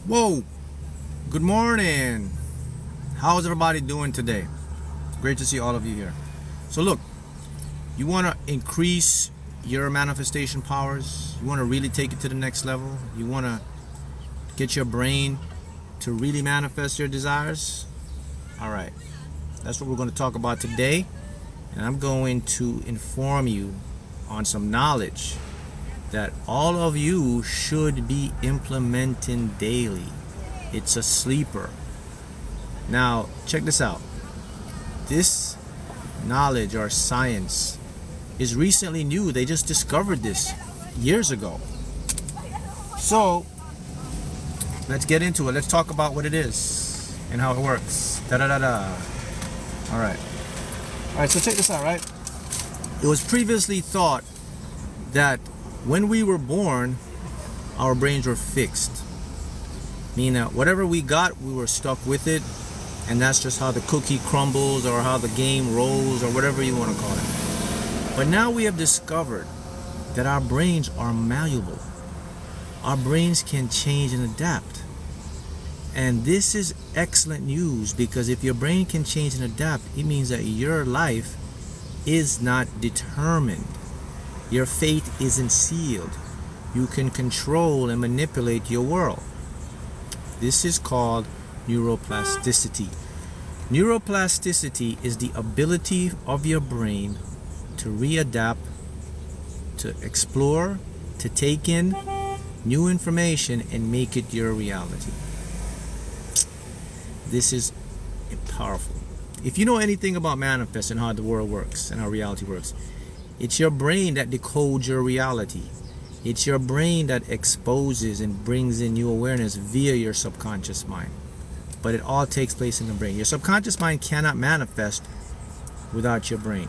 Whoa, good morning. How's everybody doing today? Great to see all of you here. So look, you want to increase your manifestation powers. You want to really take it to the next level. You want to get your brain to really manifest your desires. All right, that's what we're going to talk about today. And I'm going to inform you on some knowledge that all of you should be implementing daily. It's a sleeper. Now, check this out. This knowledge or science is recently new. They just discovered this years ago. So, let's get into it. Let's talk about what it is and how it works. Da-da-da-da. All right, so check this out, right? It was previously thought that when we were born, our brains were fixed. Meaning that whatever we got, we were stuck with it, and that's just how the cookie crumbles or how the game rolls or whatever you want to call it. But now we have discovered that our brains are malleable. Our brains can change and adapt. And this is excellent news, because if your brain can change and adapt, it means that your life is not determined. Your fate isn't sealed. You can control and manipulate your world. This is called neuroplasticity. Neuroplasticity is the ability of your brain to readapt, to explore, to take in new information and make it your reality. This is powerful. If you know anything about manifesting, how the world works and how reality works, it's your brain that decodes your reality. It's your brain that exposes and brings in new awareness via your subconscious mind. But it all takes place in the brain. Your subconscious mind cannot manifest without your brain.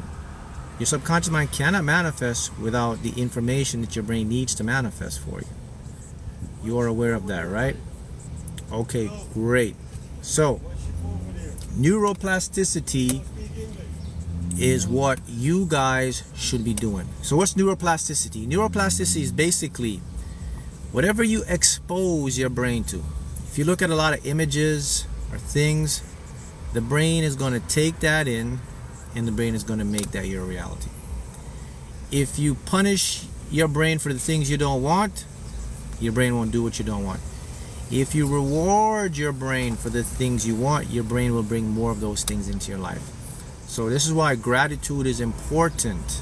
Your subconscious mind cannot manifest without the information that your brain needs to manifest for you. You are aware of that, right? Okay, great. So, neuroplasticity is what you guys should be doing. So what's neuroplasticity? Neuroplasticity is basically whatever you expose your brain to. If you look at a lot of images or things, the brain is going to take that in, and the brain is going to make that your reality. If you punish your brain for the things you don't want, your brain won't do what you don't want. If you reward your brain for the things you want, your brain will bring more of those things into your life. So this is why gratitude is important.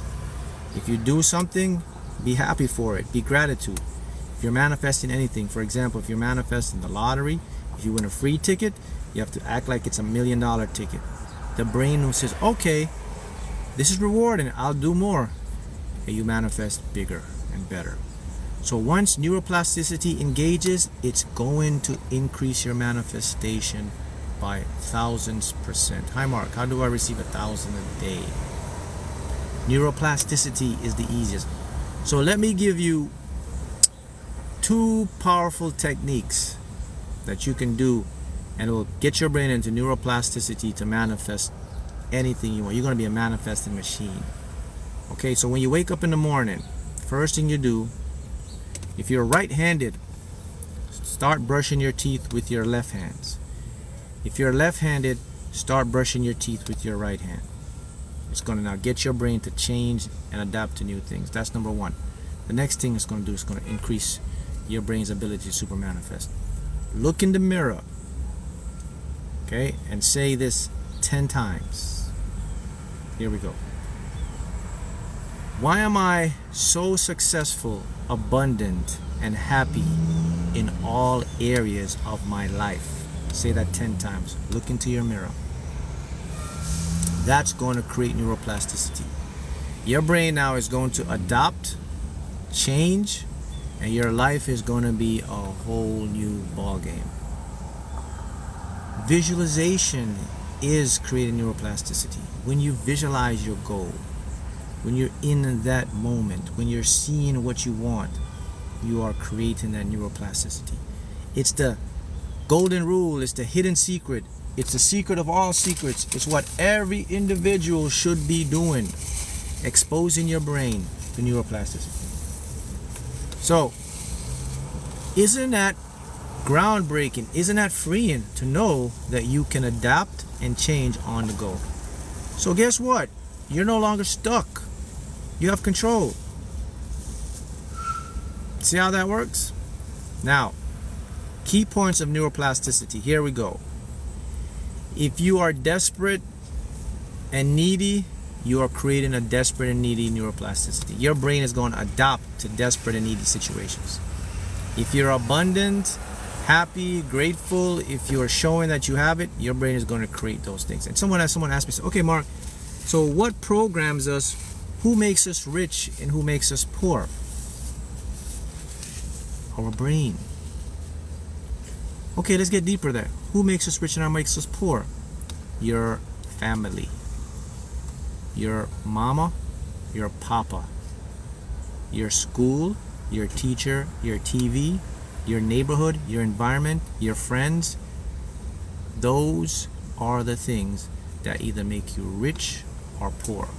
If you do something, be happy for it. Be gratitude. If you're manifesting anything, for example, if you're manifesting the lottery, if you win a free ticket, you have to act like it's $1 million ticket. The brain says, okay, this is rewarding, I'll do more. And you manifest bigger and better. So once neuroplasticity engages, it's going to increase your manifestation by 1000%. Hi Mark, how do I receive 1,000 a day? Neuroplasticity is the easiest. So let me give you 2 powerful techniques that you can do, and it will get your brain into neuroplasticity to manifest anything you want. You're going to be a manifesting machine. Okay, so when you wake up in the morning, first thing you do, if you're right-handed, start brushing your teeth with your left hands. If you're left-handed, start brushing your teeth with your right hand. It's going to now get your brain to change and adapt to new things. That's number 1. The next thing it's going to do is going to increase your brain's ability to super manifest. Look in the mirror, okay, and say this 10 times. Here we go. Why am I so successful, abundant, and happy in all areas of my life? Say that 10 times. Look into your mirror. That's going to create neuroplasticity. Your brain now is going to adapt, change, and your life is going to be a whole new ball game. Visualization is creating neuroplasticity. When you visualize your goal, when you're in that moment, when you're seeing what you want, you are creating that neuroplasticity. It's the golden rule. It's the hidden secret. It's the secret of all secrets. It's what every individual should be doing. Exposing your brain to neuroplasticity. So, isn't that Groundbreaking. Isn't that freeing to know that you can adapt and change on the go? So guess what? You're no longer stuck. You have control. See how that works? Now, key points of neuroplasticity. Here we go. If you are desperate and needy, you are creating a desperate and needy neuroplasticity. Your brain is going to adapt to desperate and needy situations. If you're abundant, happy, grateful, if you're showing that you have it, your brain is going to create those things. And someone asked me, okay, Mark, so what programs us? Who makes us rich and who makes us poor? Our brain. Okay, let's get deeper there. Who makes us rich and who makes us poor? Your family. Your mama, your papa. Your school, your teacher, your TV, your neighborhood, your environment, your friends. Those are the things that either make you rich or poor.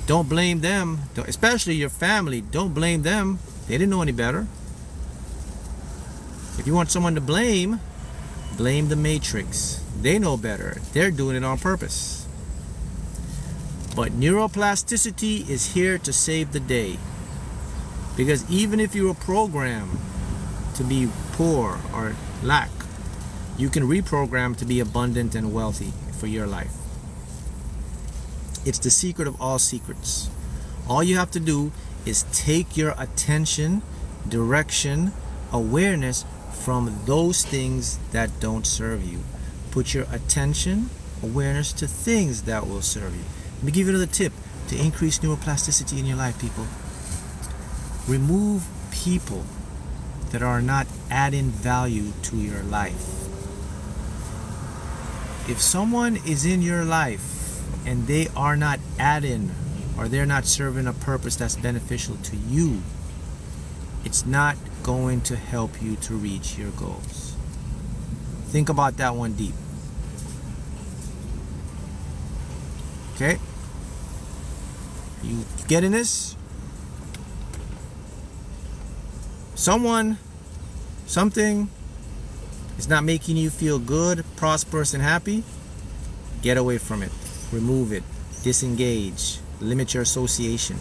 Don't blame them, especially your family. Don't blame them. They didn't know any better. If you want someone to blame, blame the Matrix. They know better. They're doing it on purpose. But neuroplasticity is here to save the day. Because even if you were programmed to be poor or lack, you can reprogram to be abundant and wealthy for your life. It's the secret of all secrets. All you have to do is take your attention, direction, awareness from those things that don't serve you. Put your attention, awareness to things that will serve you. Let me give you another tip to increase neuroplasticity in your life, people. Remove people that are not adding value to your life. If someone is in your life and they are not adding or they're not serving a purpose that's beneficial to you, it's not going to help you to reach your goals. Think about that one deep. Okay? You getting this? Someone, something is not making you feel good, prosperous, and happy. Get away from it. Remove it. Disengage. Limit your association.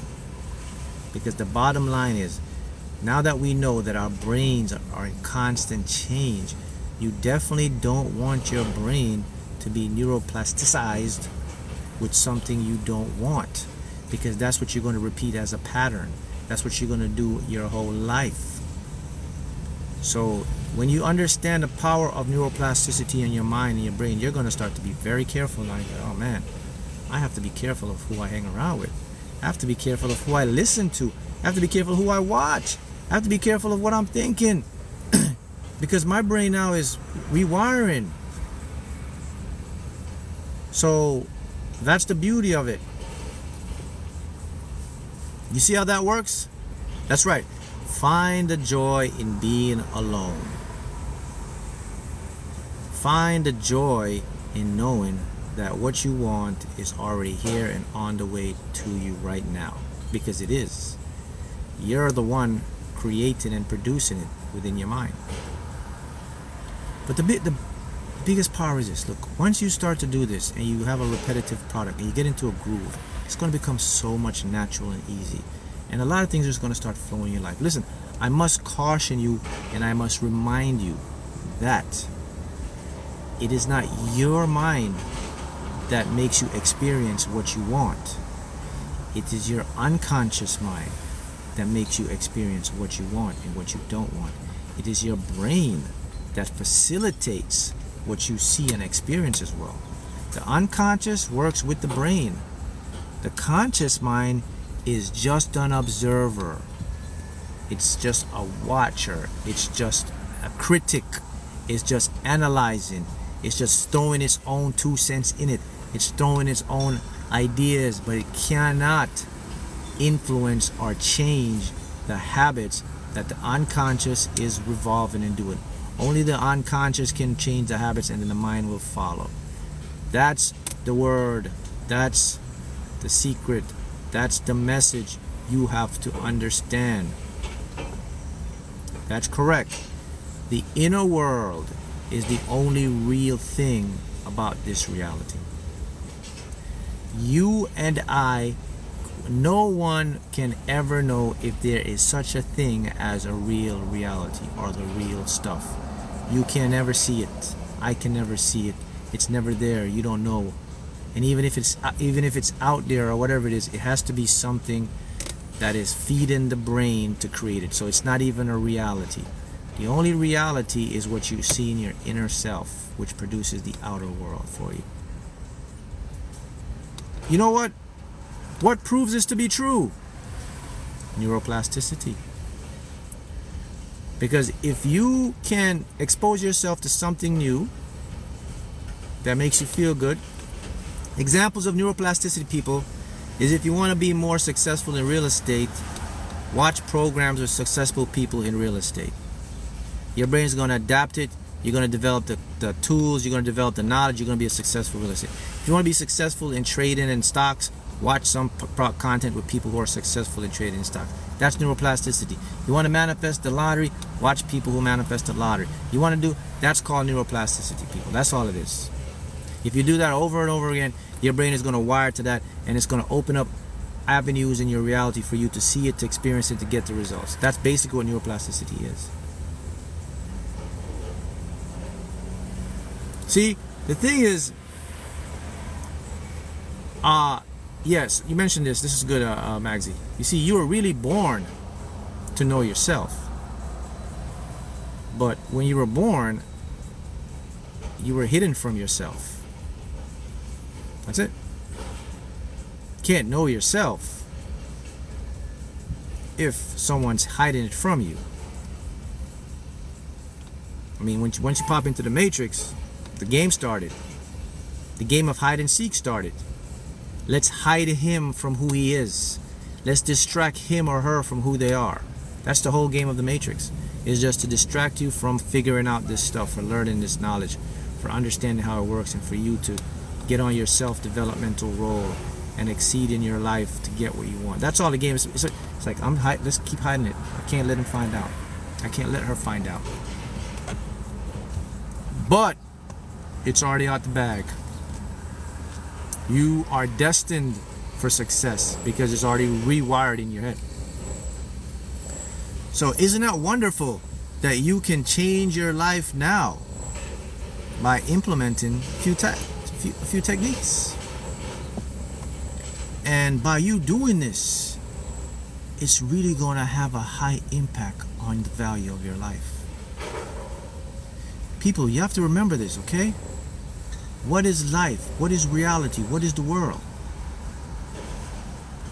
Because the bottom line is, now that we know that our brains are in constant change, you definitely don't want your brain to be neuroplasticized with something you don't want. Because that's what you're going to repeat as a pattern. That's what you're going to do your whole life. So when you understand the power of neuroplasticity in your mind and your brain, you're going to start to be very careful. Like, oh man, I have to be careful of who I hang around with. I have to be careful of who I listen to. I have to be careful of who I watch. I have to be careful of what I'm thinking. Because my brain now is rewiring. So that's the beauty of it. You see how that works? That's right. Find the joy in being alone. Find the joy in knowing that what you want is already here and on the way to you right now. Because it is. You're the one creating and producing it within your mind. But the biggest power is this. Look, once you start to do this and you have a repetitive product and you get into a groove, it's going to become so much natural and easy. And a lot of things are just going to start flowing in your life. Listen, I must caution you and I must remind you that it is not your mind that makes you experience what you want. It is your unconscious mind that makes you experience what you want and what you don't want. It is your brain that facilitates what you see and experience as well. The unconscious works with the brain. The conscious mind is just an observer. It's just a watcher. It's just a critic. It's just analyzing. It's just throwing its own 2 cents in it. It's throwing its own ideas, but it cannot influence or change the habits that the unconscious is revolving and doing. Only the unconscious can change the habits, and then the mind will follow. That's the word. That's the secret. That's the message you have to understand. That's correct. The inner world is the only real thing about this reality. You and I, no one can ever know if there is such a thing as a real reality or the real stuff. You can never see it. I can never see it. It's never there. You don't know. And even if it's out there or whatever it is, it has to be something that is feeding the brain to create it. So it's not even a reality. The only reality is what you see in your inner self, which produces the outer world for you. You know what? What proves this to be true? Neuroplasticity. Because if you can expose yourself to something new that makes you feel good, examples of neuroplasticity, people, is if you want to be more successful in real estate, watch programs with successful people in real estate. Your brain is going to adapt it. You're going to develop the tools. You're going to develop the knowledge. You're going to be a successful real estate. If you want to be successful in trading and stocks, watch some content with people who are successful in trading and stocks. That's neuroplasticity. You want to manifest the lottery, watch people who manifest the lottery. You want to do, that's called neuroplasticity, people. That's all it is. If you do that over and over again, your brain is going to wire to that, and it's going to open up avenues in your reality for you to see it, to experience it, to get the results. That's basically what neuroplasticity is. See, the thing is, yes, you mentioned this. This is good, Magsy. You see, you were really born to know yourself. But when you were born, you were hidden from yourself. That's it. Can't know yourself if someone's hiding it from you. I mean, once you pop into the Matrix, the game started. The game of hide and seek started. Let's hide him from who he is. Let's distract him or her from who they are. That's the whole game of the Matrix. Is just to distract you from figuring out this stuff, for learning this knowledge, for understanding how it works, and for you to get on your self-developmental role and exceed in your life to get what you want. That's all the game is. It's like, let's keep hiding it. I can't let him find out. I can't let her find out. But it's already out the bag. You are destined for success because it's already rewired in your head. So isn't that wonderful that you can change your life now by implementing a few techniques? And by you doing this, it's really going to have a high impact on the value of your life. People, you have to remember this, okay? What is life? What is reality? What is the world?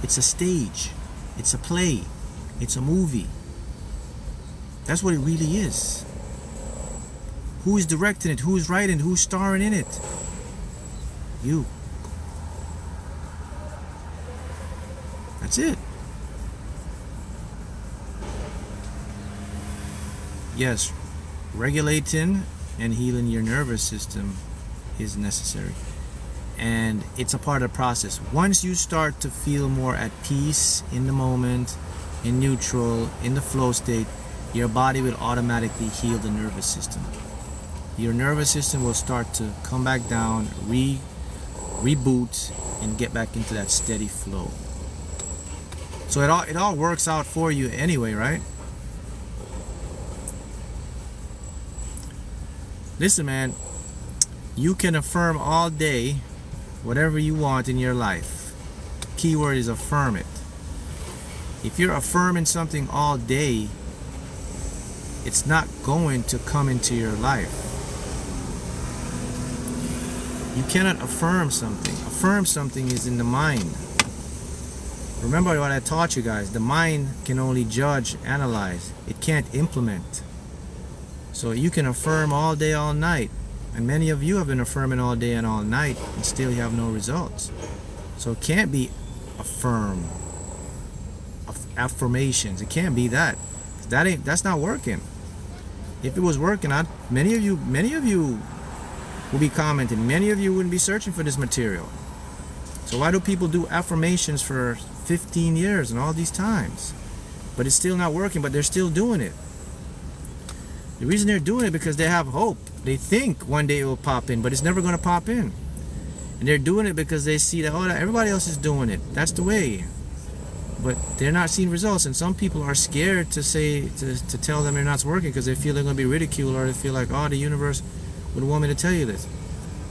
It's a stage. It's a play. It's a movie. That's what it really is. Who is directing it? Who is writing? Who's starring in it? You. That's it. Yes, regulating and healing your nervous system is necessary, and it's a part of the process. Once you start to feel more at peace, in the moment, in neutral, in the flow state, your body will automatically heal the nervous system. Your nervous system will start to come back down, reboot, and get back into that steady flow. So it all works out for you anyway, right? Listen, man, you can affirm all day whatever you want in your life. Keyword is affirm it. If you're affirming something all day, it's not going to come into your life. You cannot affirm something. Affirm something is in the mind. Remember what I taught you guys. The mind can only judge, analyze. It can't implement. So you can affirm all day, all night. And many of you have been affirming all day and all night, and still you have no results. So it can't be affirmations. It can't be that. That's not working. If it was working, many of you will be commenting. Many of you wouldn't be searching for this material. So why do people do affirmations for 15 years and all these times? But it's still not working, but they're still doing it. The reason they're doing it because they have hope. They think one day it will pop in, but it's never going to pop in. And they're doing it because they see that, oh, everybody else is doing it. That's the way. But they're not seeing results. And some people are scared to say, to tell them they're not working because they feel they're going to be ridiculed, or they feel like, oh, the universe would want me to tell you this.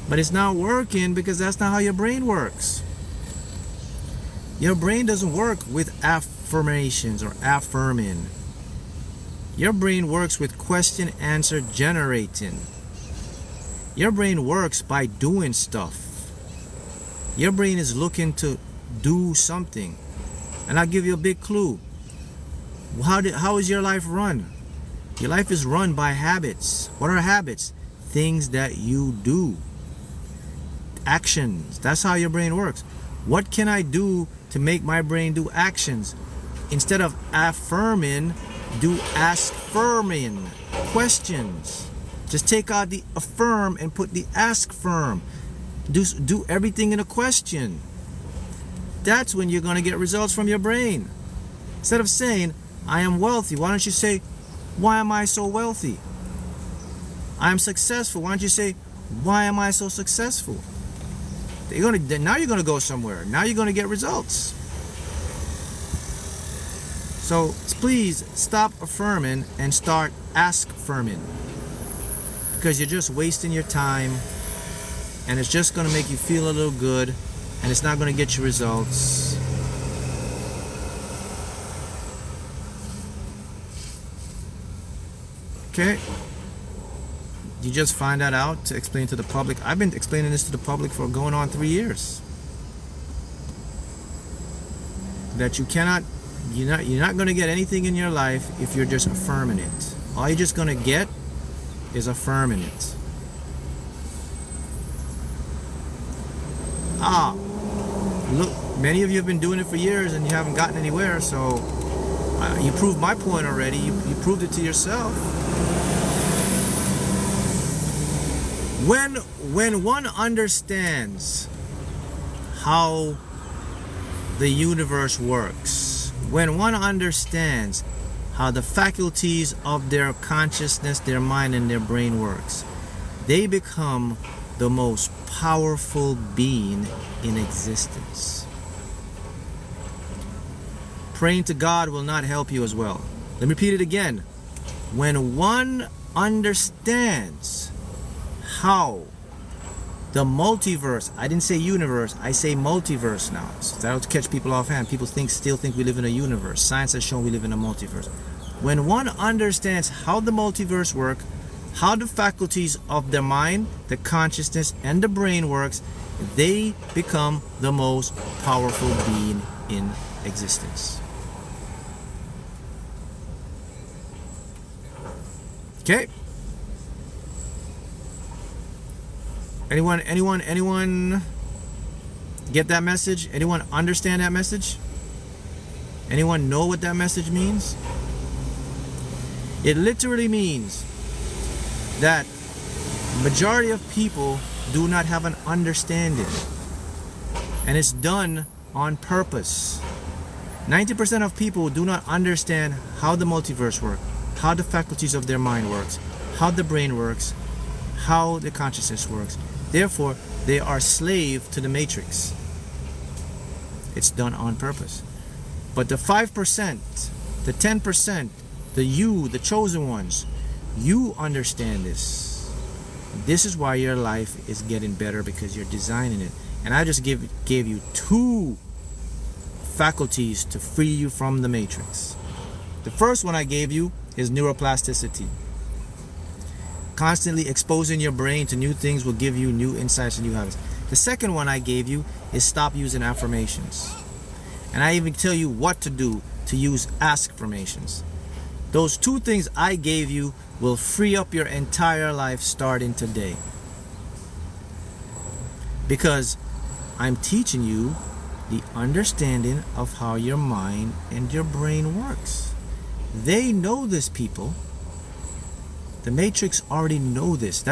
But it's not working because that's not how your brain works. Your brain doesn't work with affirmations or affirming. Your brain works with question answer generating. Your brain works by doing stuff. Your brain is looking to do something. And I'll give you a big clue. How is your life run? Your life is run by habits. What are habits? Things that you do. Actions. That's how your brain works. What can I do to make my brain do actions? Instead of affirming, do ask-firming. Questions. Just take out the affirm and put the ask-firm. Do everything in a question. That's when you're going to get results from your brain. Instead of saying, I am wealthy, why don't you say, why am I so wealthy? I am successful. Why don't you say, why am I so successful? Now you're going to go somewhere. Now you're going to get results. So please stop affirming and start ask-firming. Because you're just wasting your time. And it's just going to make you feel a little good. And it's not going to get you results. Okay? You just find that out to explain to the public. I've been explaining this to the public for going on 3 years. That you cannot, you're not going to get anything in your life if you're just affirming it. All you're just going to get is affirming it. Look, many of you have been doing it for years and you haven't gotten anywhere, so you proved my point already. You proved it to yourself. When one understands how the universe works, when one understands how the faculties of their consciousness, their mind, and their brain works, they become the most powerful being in existence. Praying to God will not help you as well. Let me repeat it again. When one understands how the multiverse, I didn't say universe, I say multiverse now. So that'll catch people offhand. People still think we live in a universe. Science has shown we live in a multiverse. When one understands how the multiverse works, how the faculties of the mind, the consciousness, and the brain works, they become the most powerful being in existence. Okay? Anyone get that message? Anyone understand that message? Anyone know what that message means? It literally means that majority of people do not have an understanding, and it's done on purpose. 90% of people do not understand how the multiverse works, how the faculties of their mind works, how the brain works, how the consciousness works. Therefore, they are slave to the matrix. It's done on purpose. But the 5%, the 10%, the chosen ones, you understand this. This is why your life is getting better, because you're designing it. And I just gave you 2 faculties to free you from the matrix. The first one I gave you is neuroplasticity. Constantly exposing your brain to new things will give you new insights and new habits. The second one I gave you is stop using affirmations. And I even tell you what to do to use ask-formations. Those 2 things I gave you will free up your entire life starting today. Because I'm teaching you the understanding of how your mind and your brain works. They know this, people. The matrix already know this.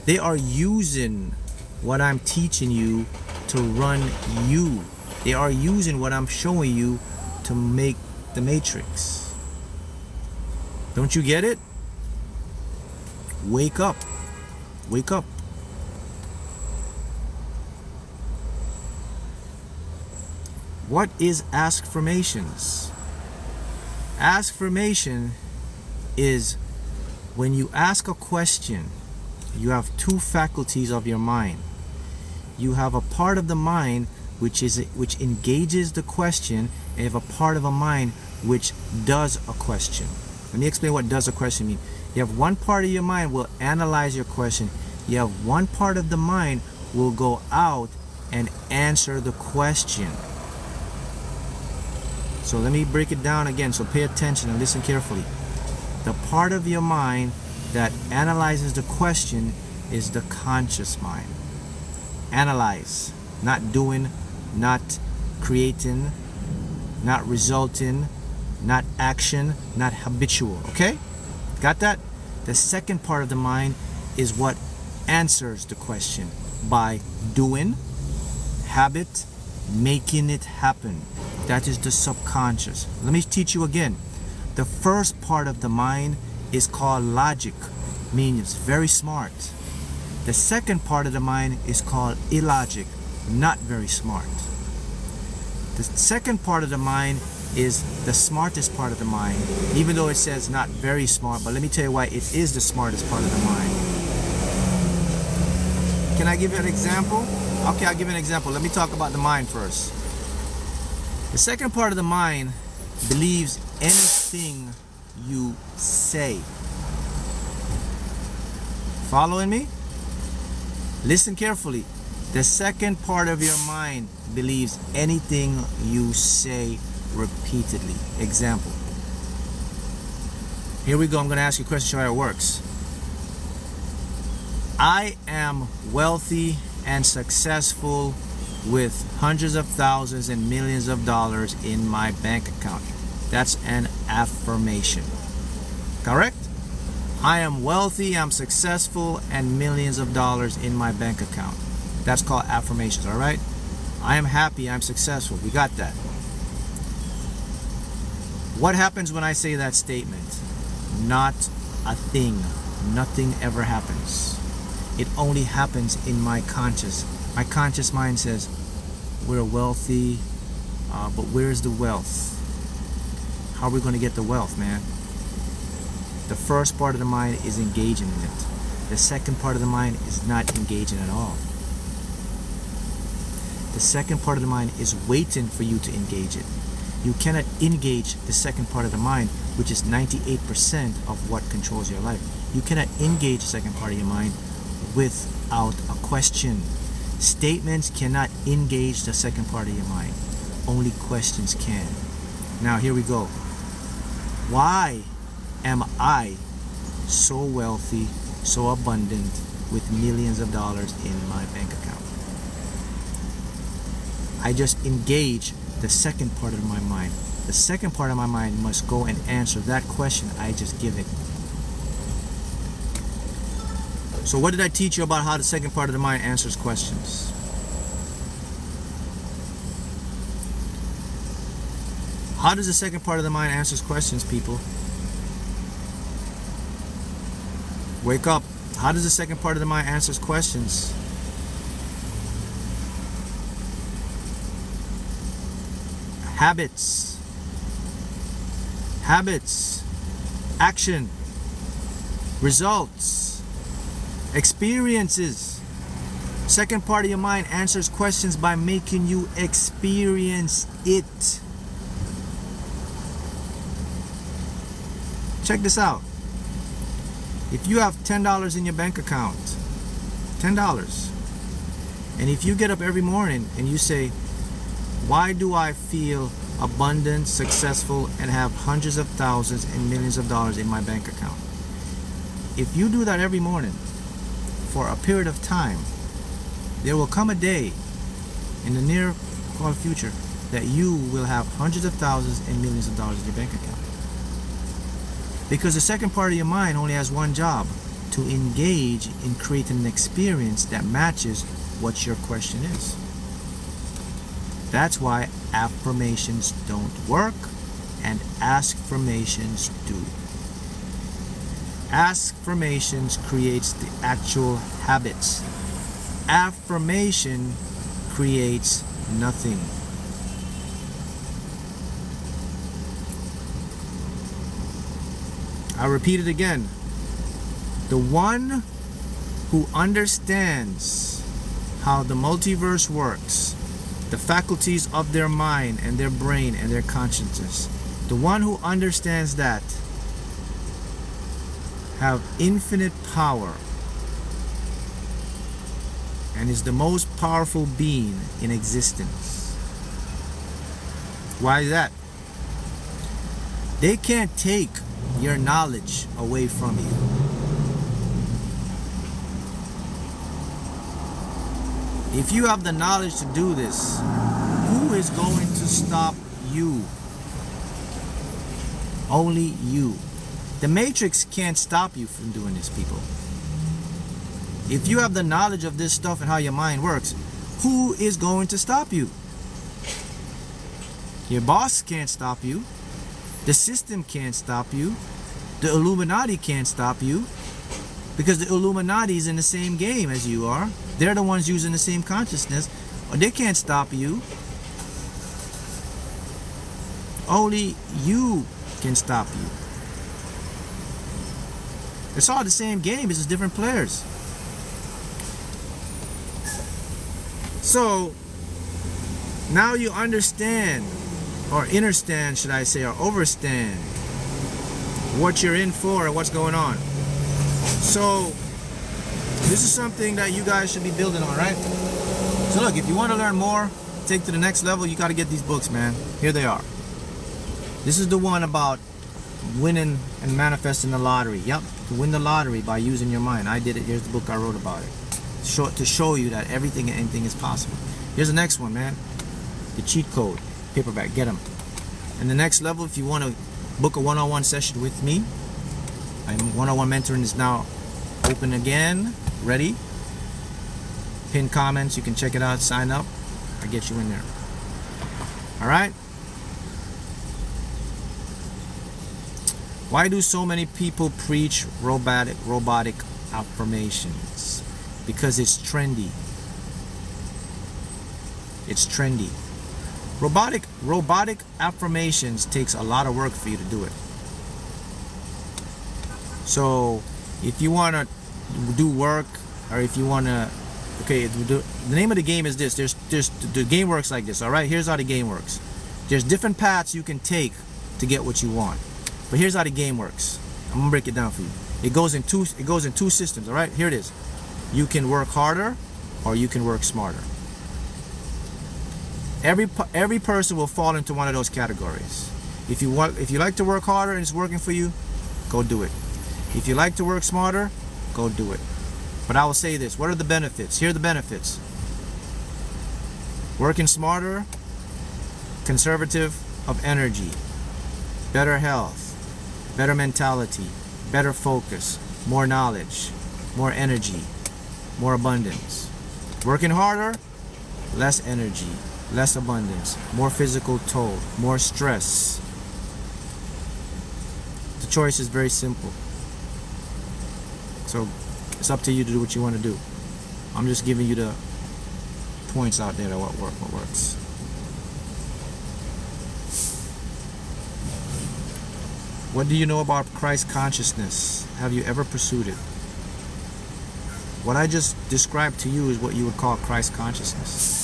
They are using what I'm teaching you to run you. They are using what I'm showing you to make the matrix. Don't you get it? Wake up. Wake up. What is askformations? Askformation is when you ask a question, you have two faculties of your mind. You have a part of the mind which engages the question, and you have a part of a mind which does a question. Let me explain what does a question mean. You have one part of your mind will analyze your question. You have one part of the mind will go out and answer the question. So let me break it down again, so pay attention and listen carefully. The part of your mind that analyzes the question is the conscious mind. Analyze, not doing, not creating, not resulting, not action, not habitual. Okay? Got that? The second part of the mind is what answers the question by doing, habit, making it happen. That is the subconscious. Let me teach you again. The first part of the mind is called logic, meaning it's very smart. The second part of the mind is called illogic, not very smart. The second part of the mind is the smartest part of the mind, even though it says not very smart, but let me tell you why it is the smartest part of the mind. Can I give you an example? Okay, I'll give you an example. Let me talk about the mind first. The second part of the mind believes anything you say. Following me? Listen carefully. The second part of your mind believes anything you say repeatedly. Example. Here we go. I'm going to ask you a question, show how it works. I am wealthy and successful with hundreds of thousands and millions of dollars in my bank account. That's an affirmation. Correct? I am wealthy, I'm successful, and millions of dollars in my bank account. That's called affirmations, all right? I am happy, I'm successful. We got that. What happens when I say that statement? Not a thing. Nothing ever happens. It only happens in my conscious. My conscious mind says, we're wealthy, but where's the wealth? How are we going to get the wealth, man? The first part of the mind is engaging in it. The second part of the mind is not engaging at all. The second part of the mind is waiting for you to engage it. You cannot engage the second part of the mind, which is 98% of what controls your life. You cannot engage the second part of your mind without a question. Statements cannot engage the second part of your mind. Only questions can. Now here we go. Why am I so wealthy, so abundant, with millions of dollars in my bank account? I just engage the second part of my mind. The second part of my mind must go and answer that question I just give it. So what did I teach you about how the second part of the mind answers questions? How does the second part of the mind answers questions, people? Wake up. How does the second part of the mind answers questions? Habits. Habits. Action. Results. Experiences. Second part of your mind answers questions by making you experience it. Check this out. If you have $10 in your bank account, $10, and if you get up every morning and you say, why do I feel abundant, successful, and have hundreds of thousands and millions of dollars in my bank account? If you do that every morning for a period of time, there will come a day in the near future that you will have hundreds of thousands and millions of dollars in your bank account. Because the second part of your mind only has one job: to engage in creating an experience that matches what your question is. That's why affirmations don't work and askformations do. Affirmations creates the actual habits. Affirmation creates nothing. I'll repeat it again. The one who understands how the multiverse works, the faculties of their mind and their brain and their consciousness, the one who understands that have infinite power and is the most powerful being in existence. Why is that? They can't take your knowledge away from you. If you have the knowledge to do this, who is going to stop you? Only you. The Matrix can't stop you from doing this, people. If you have the knowledge of this stuff and how your mind works, who is going to stop you? Your boss can't stop you. The system can't stop you. The Illuminati can't stop you. Because the Illuminati is in the same game as you are. They're the ones using the same consciousness. They can't stop you. Only you can stop you. It's all the same game, it's just different players. So now you understand, or understand should I say, or overstand what you're in for and what's going on. So this is something that you guys should be building on, right? So look, if you want to learn more, take to the next level, you got to get these books, man. Here they are. This is the one about winning and manifesting the lottery. Yep, to win the lottery by using your mind. I did it. Here's the book I wrote about it. To show you that everything and anything is possible. Here's the next one, man. The Cheat Code paperback. Get them. And the next level, if you want to book a one-on-one session with me, one-on-one mentoring is now open again. Ready? Pin comments. You can check it out. Sign up. I get you in there. All right. Why do so many people preach robotic affirmations? Because it's trendy. It's trendy. Robotic affirmations takes a lot of work for you to do it. So if you want to do work, or if you want to, okay, the name of the game is this. The game works like this. All right, here's how the game works. There's different paths you can take to get what you want. But here's how the game works. I'm gonna break it down for you. It goes in two systems. All right, here it is. You can work harder, or you can work smarter. Every person will fall into one of those categories. If you like to work harder and it's working for you, go do it. If you like to work smarter, go do it. But I will say this: what are the benefits? Here are the benefits. Working smarter, conservative of energy, better health, better mentality, better focus, more knowledge, more energy, more abundance. Working harder, less energy, less abundance, more physical toll, more stress. The choice is very simple. So it's up to you to do what you want to do. I'm just giving you the points out there of what works. What do you know about Christ consciousness? Have you ever pursued it? What I just described to you is what you would call Christ consciousness.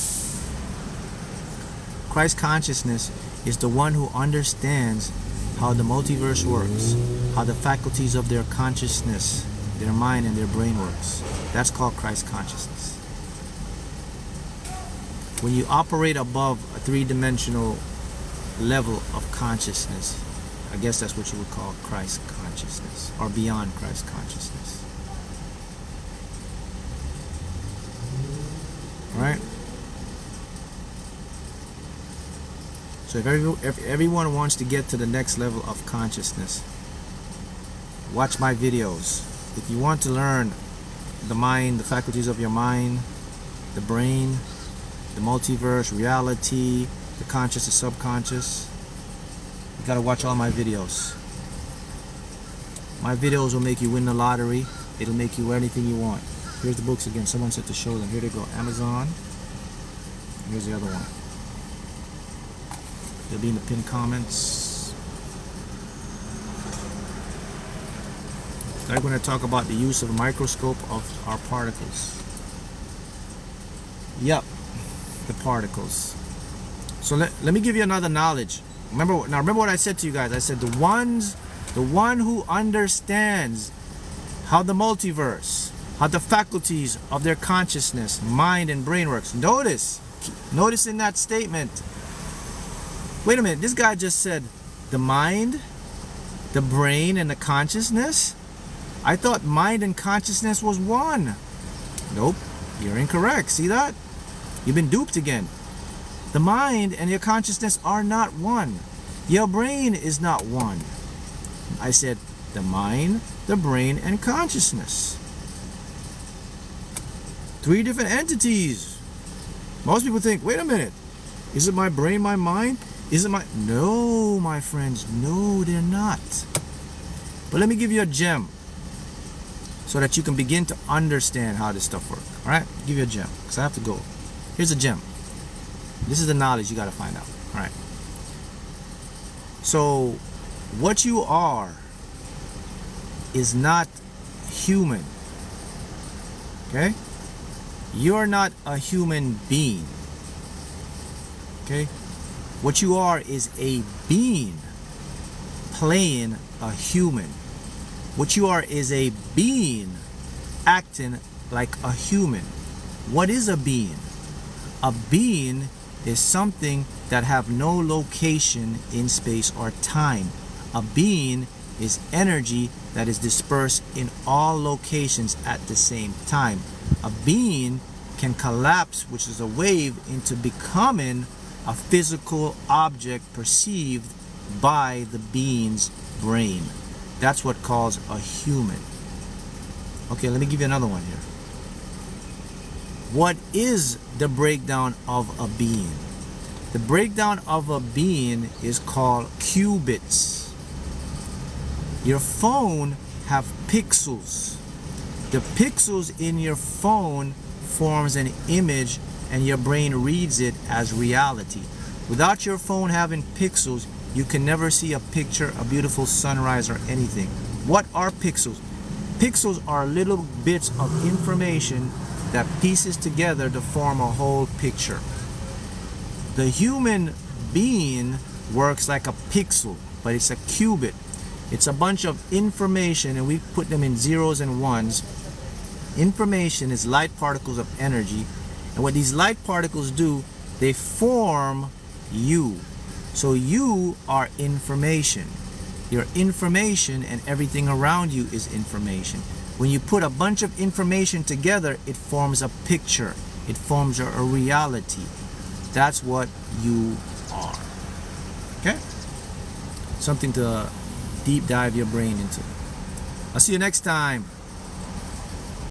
Christ consciousness is the one who understands how the multiverse works, how the faculties of their consciousness, their mind and their brain works. That's called Christ consciousness. When you operate above a three-dimensional level of consciousness, I guess that's what you would call Christ consciousness, or beyond Christ consciousness. Alright? So if everyone wants to get to the next level of consciousness, watch my videos. If you want to learn the mind, the faculties of your mind, the brain, the multiverse, reality, the conscious, the subconscious, you gotta watch all my videos. My videos will make you win the lottery. It'll make you anything you want. Here's the books again. Someone said to show them. Here they go. Amazon. Here's the other one. They'll be in the pinned comments. I'm going to talk about the use of a microscope of our particles. Yep, the particles. So let me give you another knowledge. Remember what I said to you guys. I said the one who understands how the multiverse, how the faculties of their consciousness, mind and brain works. Notice in that statement. Wait a minute, this guy just said the mind, the brain, and the consciousness? I thought mind and consciousness was one. Nope, you're incorrect. See that? You've been duped again. The mind and your consciousness are not one. Your brain is not one. I said the mind, the brain, and consciousness. 3 different entities. Most people think, wait a minute, is it my brain, my mind? Is it my... No, my friends, no, they're not. But let me give you a gem so that you can begin to understand how this stuff works. All right, give you a gem because I have to go. Here's a gem. This is the knowledge you got to find out. All right. So what you are is not human. Okay? You're not a human being. Okay? What you are is a being playing a human. What you are is a being acting like a human. What is a being? A being is something that have no location in space or time. A being is energy that is dispersed in all locations at the same time. A being can collapse, which is a wave, into becoming a physical object perceived by the being's brain. That's what calls a human. Okay, let me give you another one here. What is the breakdown of a being? The breakdown of a being is called qubits. Your phone have pixels. The pixels in your phone forms an image and your brain reads it as reality. Without your phone having pixels, you can never see a picture, a beautiful sunrise or anything. What are pixels? Pixels are little bits of information that pieces together to form a whole picture. The human being works like a pixel, but it's a qubit. It's a bunch of information and we put them in zeros and ones. Information is light particles of energy, and what these light particles do, they form you. So you are information. Your information and everything around you is information. When you put a bunch of information together, it forms a picture. It forms a reality. That's what you are. Okay? Something to deep dive your brain into. I'll see you next time.